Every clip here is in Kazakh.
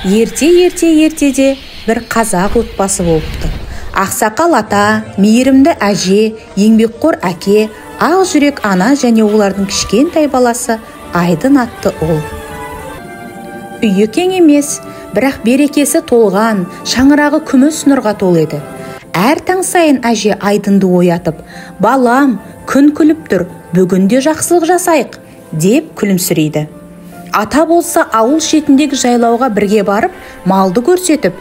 Ертеде бір қазақ отбасы болыпты. Ақсақал ата, мейірімді әже, еңбекқор әке, ақ жүрек ана және олардың кішкентай баласы Айдын атты ол. Үйі кең емес, бірақ берекесі толған, шаңырағы күміс нұрға толы еді. Әр таң сайын әже Айдынды оятып, балам, күн күліп тұр, бүгінде жақсылық жасайық, деп күлімсірейді. Ата болса ауыл шетіндегі жайлауға бірге барып, малды көрсетіп,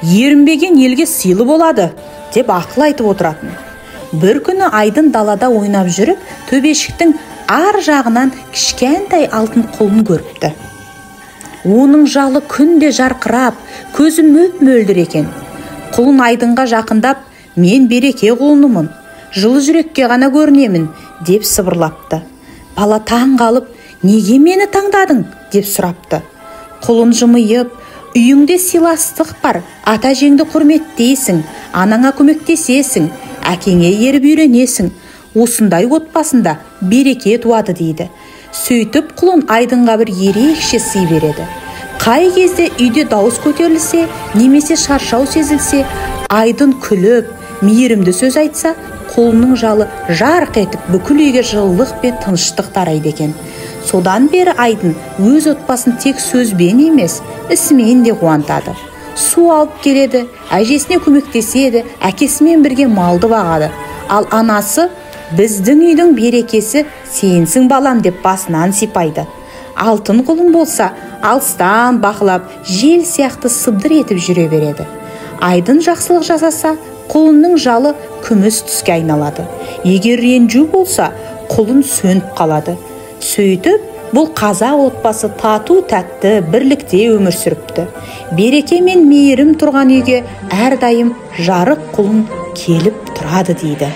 ерінбеген елге сыйлы болады, деп ақыл айтып отыратын. Бір күні Айдын далада ойнап жүріп, төбешіктің ар жағынан кішкентай алтын құлын көріпті. Оның жалы күнде жарқырап, көзі мөп-мөлдір екен. Құлын Айдынға жақындап, мен береке құлынымын, жылы жүрекке ғана көрінемін, деп сыбырлапты. Бала таң қалып, неге мені таңдадың, деп сұрапты. Құлын жымиып, үйіңде сыйластық бар, ата жеңді құрметтейсің, анаңа көмектесесің, әкеңе еріп үйренесің, осындай отбасында береке туады дейді. Сөйтіп құлын Айдынға бір ерекше сый береді. Қай кезде үйде дауыс көтерілсе, немесе шаршау сезілсе, Айдын күліп, мейірімді сөз айтса, құлынның жалы жарқ етіп бүкіл үйге жылылық пен тыныштық тарайды екен. Содан бері Айдын өз отбасын тек сөзбен емес, ісімен де қуантады. Су алып келеді, әжесіне көмектеседі, әкесімен бірге малды бағады. Ал анасы, біздің үйдің берекесі сенсің балам, деп басынан сипайды. Алтын құлын болса, алыстан бақылап, жел сияқты сыбдыр етіп жүре береді. Айдын жақсылық жасаса, құлынның жалы күміс түске айналады. Егер ренжу болса, құлын сөніп қалады. Сөйтіп, бұл қазақ отбасы тату тәтті бірлікте өмір сүріпті. Береке мен мейірім тұрған үйге әрдайым жарық құлын келіп тұрады дейді.